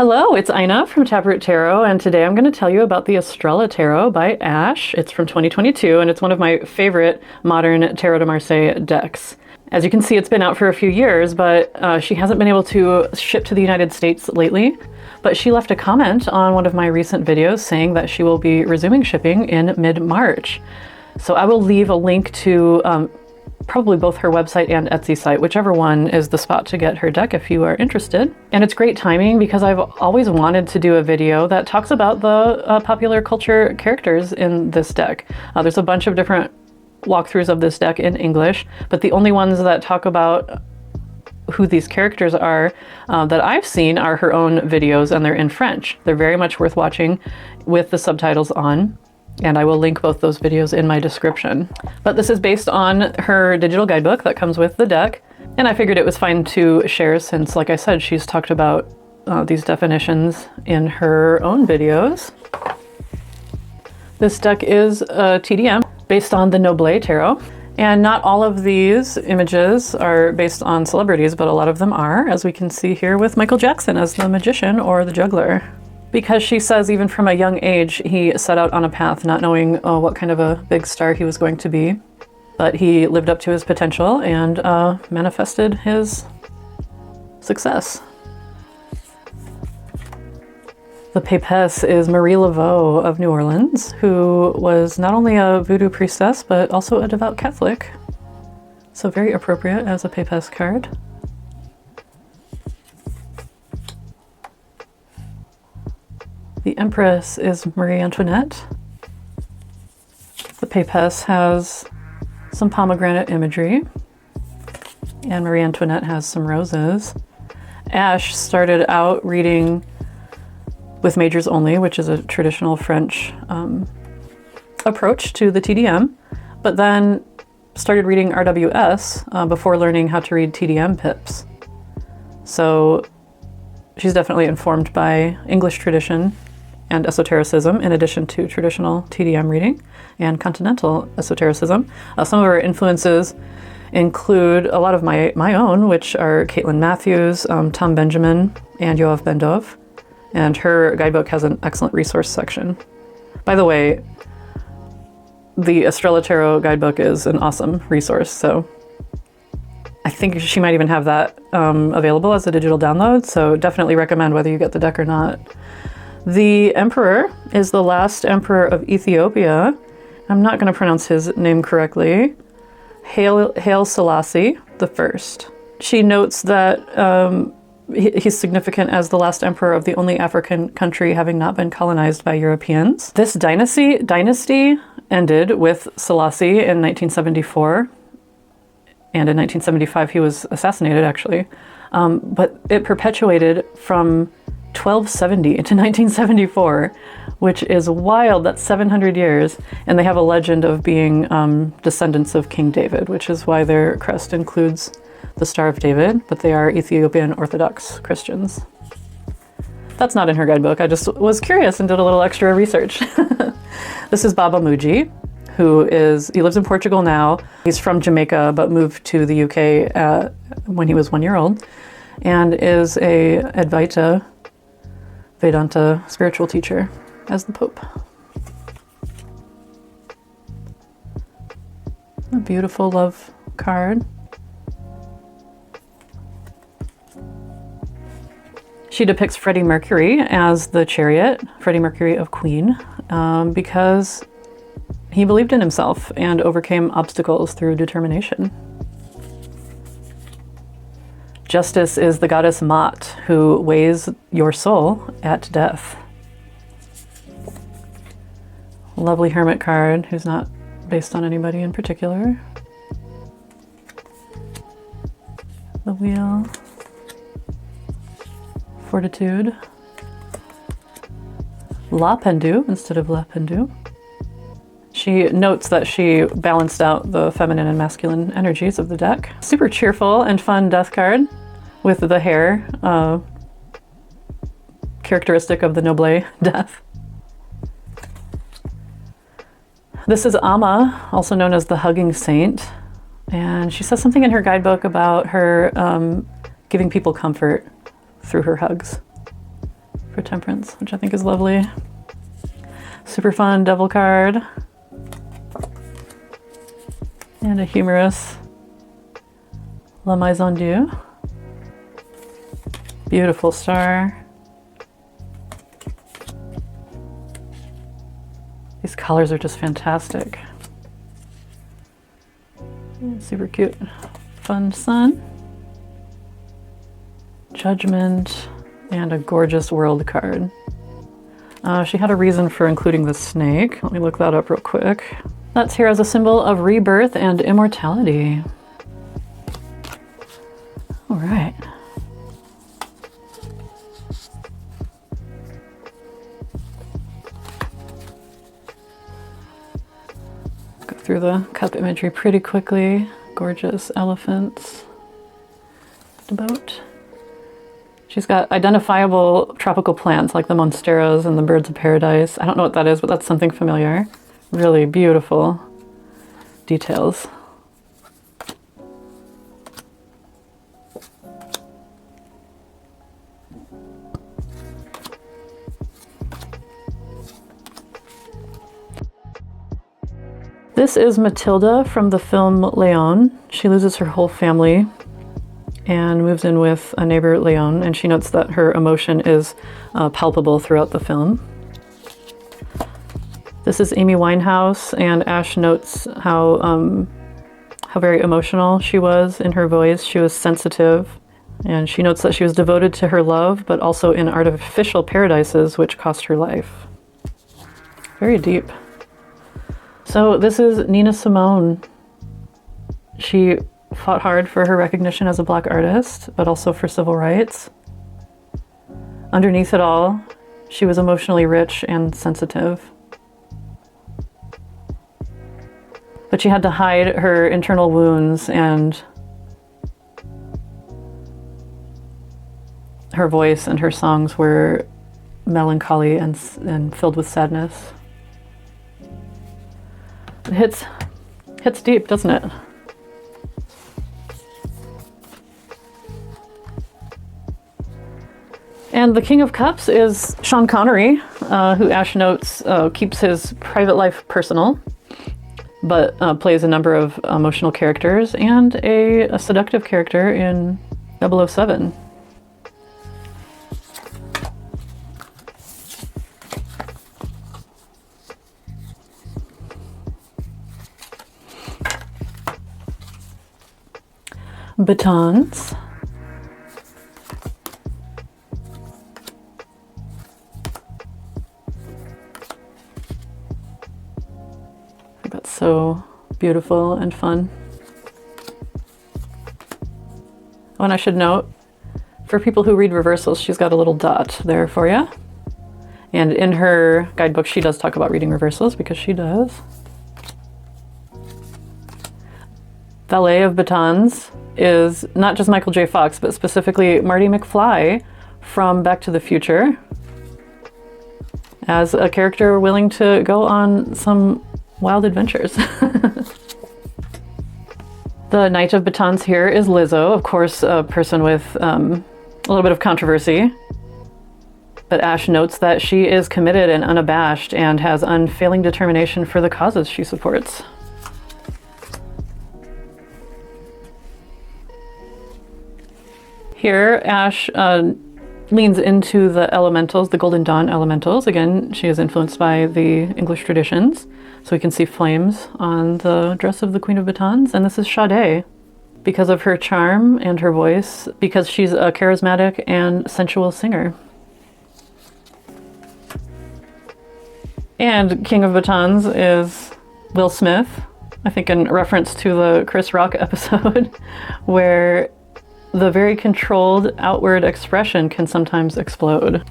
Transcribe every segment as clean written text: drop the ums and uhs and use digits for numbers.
Hello, it's Ina from Taproot Tarot, and today I'm going to tell you about the Estrella Tarot by Ash. It's from 2022, and it's one of my favorite modern Tarot de Marseille decks. As you can see, it's been out for a few years, but she hasn't been able to ship to the United States lately. But she left a comment on one of my recent videos saying that she will be resuming shipping in mid-March. So I will leave a link to probably both her website and Etsy site, whichever one is the spot to get her deck if you are interested. And it's great timing because I've always wanted to do a video that talks about the popular culture characters in this deck. There's a bunch of different walkthroughs of this deck in English, but the only ones that talk about who these characters are that I've seen are her own videos, and they're in French. They're very much worth watching with the subtitles on. And I will link both those videos in my description. But this is based on her digital guidebook that comes with the deck. And I figured it was fine to share since, like I said, she's talked about these definitions in her own videos. This deck is a TdM based on the Noble Tarot. And not all of these images are based on celebrities, but a lot of them are, as we can see here with Michael Jackson as the magician or the juggler. Because she says even from a young age, he set out on a path not knowing what kind of a big star he was going to be. But he lived up to his potential and manifested his success. The Papesse is Marie Laveau of New Orleans, who was not only a voodoo priestess, but also a devout Catholic. So very appropriate as a Papesse card. The Empress is Marie Antoinette. The Papesse has some pomegranate imagery, and Marie Antoinette has some roses. Ash started out reading with majors only, which is a traditional French approach to the TdM, but then started reading RWS before learning how to read TdM pips. So she's definitely informed by English tradition and esotericism, in addition to traditional TdM reading and continental esotericism. Some of her influences include a lot of my own, which are Caitlin Matthews, Tom Benjamin, and Yoav Ben-Dov. And her guidebook has an excellent resource section. By the way, the Estrella Tarot guidebook is an awesome resource, so I think she might even have that available as a digital download, so definitely recommend whether you get the deck or not. The Emperor is the last Emperor of Ethiopia. I'm not going to pronounce his name correctly. Haile Selassie I. She notes that he's significant as the last emperor of the only African country having not been colonized by Europeans. This dynasty ended with Selassie in 1974, and in 1975 he was assassinated, actually. But it perpetuated from 1270 to 1974, which is wild. That's 700 years. And they have a legend of being descendants of King David, which is why their crest includes the Star of David, but they are Ethiopian Orthodox Christians. That's not in her guidebook. I just was curious and did a little extra research. This is Baba Muji, he lives in Portugal now. He's from Jamaica, but moved to the UK when he was 1 year old, and is a Advaita Vedanta spiritual teacher as the Pope. A beautiful love card. She depicts Freddie Mercury as the Chariot, Freddie Mercury of Queen, because he believed in himself and overcame obstacles through determination. Justice is the goddess Maat, who weighs your soul at death. Lovely hermit card, who's not based on anybody in particular. The Wheel. Fortitude. La Pendu instead of La Pendu. She notes that she balanced out the feminine and masculine energies of the deck. Super cheerful and fun death card with the hair, characteristic of the Noble death. This is Amma, also known as the Hugging Saint, and she says something in her guidebook about her giving people comfort through her hugs. for Temperance, which I think is lovely. Super fun devil card. And a humorous La Maison Dieu. Beautiful star. These colors are just fantastic. Super cute. Fun sun. Judgment. And a gorgeous world card. She had a reason for including the snake. Let me look that up real quick. That's here as a symbol of rebirth and immortality. All right. Go through the cup imagery pretty quickly. Gorgeous elephants. The boat. She's got identifiable tropical plants like the monsteras and the birds of paradise. I don't know what that is, but that's something familiar. Really beautiful details. This is Matilda from the film Leon. She loses her whole family and moves in with a neighbor, Leon, and she notes that her emotion is palpable throughout the film. This is Amy Winehouse, and Ash notes how very emotional she was in her voice. She was sensitive, and she notes that she was devoted to her love, but also in artificial paradises, which cost her life. Very deep. So this is Nina Simone. She fought hard for her recognition as a Black artist, but also for civil rights. Underneath it all, she was emotionally rich and sensitive. But she had to hide her internal wounds, and her voice and her songs were melancholy and filled with sadness. It hits deep, doesn't it? And the King of Cups is Sean Connery, who Ash notes keeps his private life personal, but plays a number of emotional characters and a seductive character in 007. Batons. That's so beautiful and fun. Oh, and I should note, for people who read reversals, she's got a little dot there for you. And in her guidebook, she does talk about reading reversals, because she does. Valet of Batons is not just Michael J. Fox, but specifically Marty McFly from Back to the Future, as a character willing to go on some wild adventures. The Knight of Batons here is Lizzo, of course, a person with a little bit of controversy. But Ash notes that she is committed and unabashed and has unfailing determination for the causes she supports. Here, Ash leans into the elementals, the Golden Dawn elementals. Again, she is influenced by the English traditions. So we can see flames on the dress of the Queen of Batons. And this is Sade, because of her charm and her voice, because she's a charismatic and sensual singer. And King of Batons is Will Smith, I think in reference to the Chris Rock episode, where the very controlled outward expression can sometimes explode.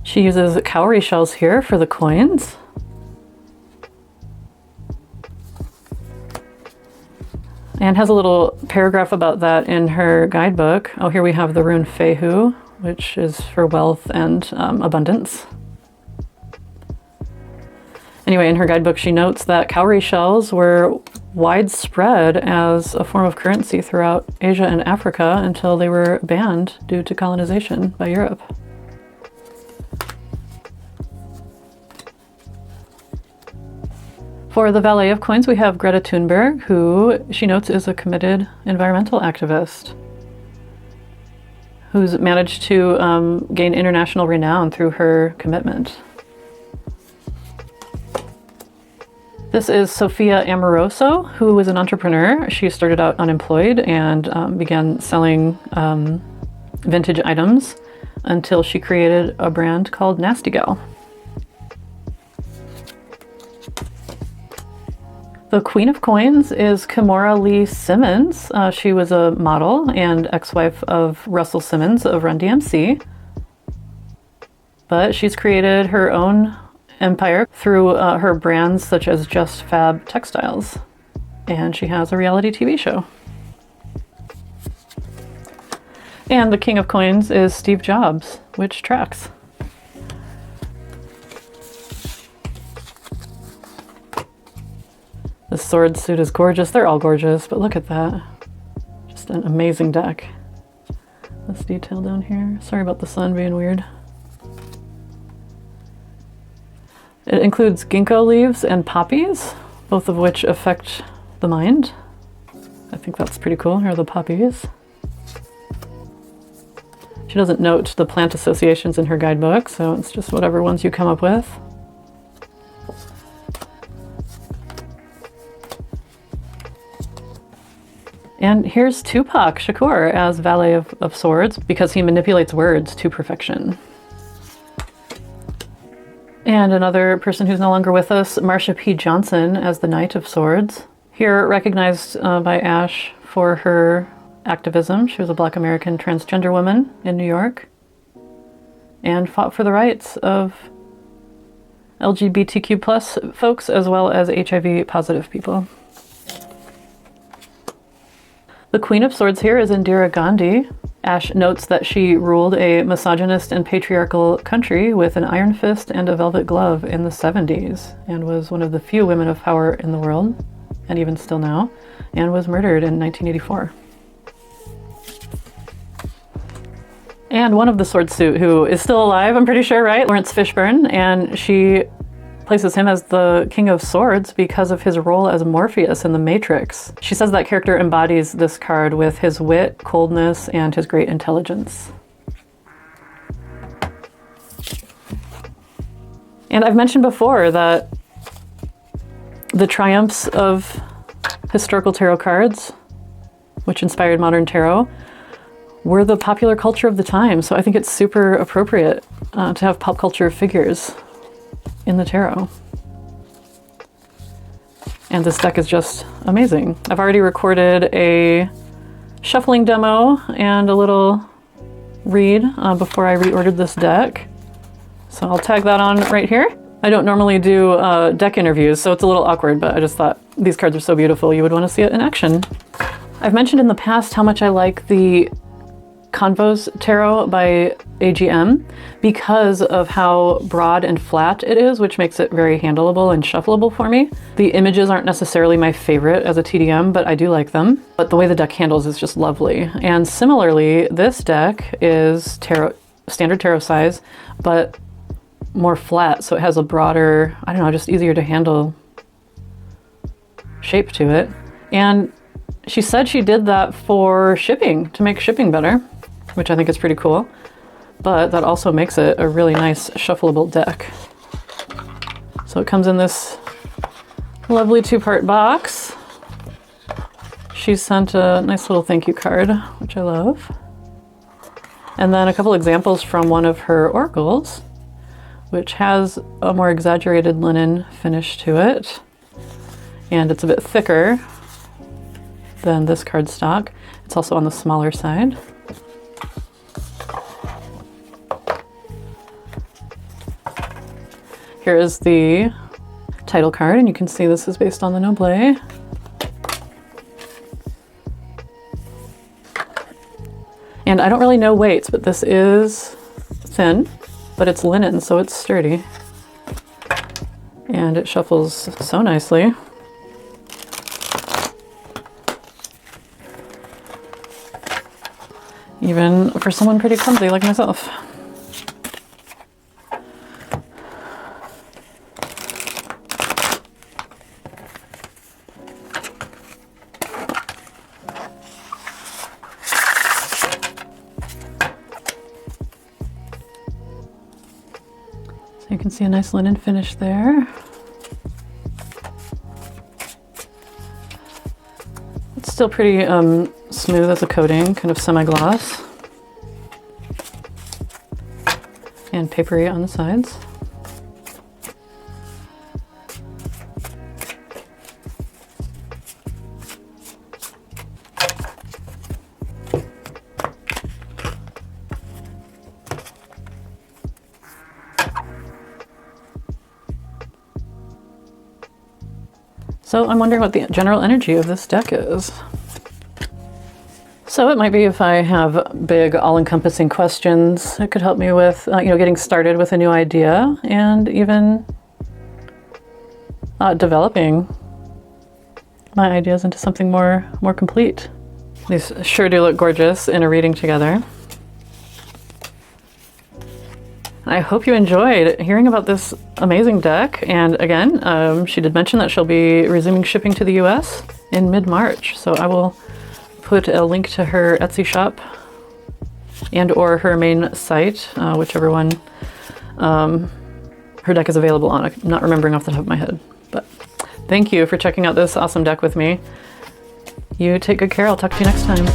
She uses cowrie shells here for the coins. And has a little paragraph about that in her guidebook. Oh, here we have the rune Fehu, which is for wealth and abundance. Anyway, in her guidebook, she notes that cowrie shells were widespread as a form of currency throughout Asia and Africa until they were banned due to colonization by Europe. For the valet of coins, we have Greta Thunberg, who she notes is a committed environmental activist who's managed to gain international renown through her commitment. This is Sophia Amoroso, who was an entrepreneur. She started out unemployed and began selling vintage items until she created a brand called Nasty Gal. The Queen of Coins is Kimora Lee Simmons. She was a model and ex-wife of Russell Simmons of Run DMC. But she's created her own empire through her brands such as Just Fab Textiles. And she has a reality TV show. And the King of Coins is Steve Jobs, which tracks. The sword suit is gorgeous. They're all gorgeous, but look at that. Just an amazing deck. This detail down here. Sorry about the sun being weird. It includes ginkgo leaves and poppies, both of which affect the mind. I think that's pretty cool. Here are the poppies. She doesn't note the plant associations in her guidebook, so it's just whatever ones you come up with. And here's Tupac Shakur as Valet of Swords because he manipulates words to perfection. And another person who's no longer with us, Marsha P. Johnson as the Knight of Swords. Here recognized by Ash for her activism. She was a Black American transgender woman in New York and fought for the rights of LGBTQ plus folks as well as HIV positive people. The Queen of Swords here is Indira Gandhi. Ash notes that she ruled a misogynist and patriarchal country with an iron fist and a velvet glove in the 70s and was one of the few women of power in the world, and even still now, and was murdered in 1984. And one of the sword suit who is still alive, I'm pretty sure, right? Lawrence Fishburne, and she places him as the King of Swords because of his role as Morpheus in The Matrix. She says that character embodies this card with his wit, coldness, and his great intelligence. And I've mentioned before that the triumphs of historical tarot cards, which inspired modern tarot, were the popular culture of the time. So I think it's super appropriate to have pop culture figures in the tarot. And this deck is just amazing. I've already recorded a shuffling demo and a little read before I reordered this deck. So I'll tag that on right here. I don't normally do deck interviews, so it's a little awkward, but I just thought these cards are so beautiful you would want to see it in action. I've mentioned in the past how much I like the Convos Tarot by AGM because of how broad and flat it is, which makes it very handleable and shuffleable for me. The images aren't necessarily my favorite as a TdM, but I do like them. But the way the deck handles is just lovely. And similarly, this deck is tarot, standard tarot size, but more flat, so it has a broader, I don't know, just easier to handle shape to it. And she said she did that for shipping, to make shipping better, which I think is pretty cool. But that also makes it a really nice shuffleable deck. So it comes in this lovely 2-part box. She sent a nice little thank you card, which I love. And then a couple examples from one of her oracles, which has a more exaggerated linen finish to it. And it's a bit thicker than this cardstock. It's also on the smaller side. Here is the title card, and you can see this is based on the Noble. And I don't really know weights, but this is thin, but it's linen, so it's sturdy. And it shuffles so nicely. even for someone pretty clumsy like myself. So you can see a nice linen finish there. It's still pretty smooth as a coating, kind of semi-gloss. And papery on the sides. So I'm wondering what the general energy of this deck is. So it might be if I have big, all-encompassing questions, it could help me with, getting started with a new idea and even developing my ideas into something more complete. These sure do look gorgeous in a reading together. I hope you enjoyed hearing about this amazing deck. And again, she did mention that she'll be resuming shipping to the US in mid-March. So I will put a link to her Etsy shop and or her main site, whichever one her deck is available on. I'm not remembering off the top of my head. But thank you for checking out this awesome deck with me. You take good care. I'll talk to you next time.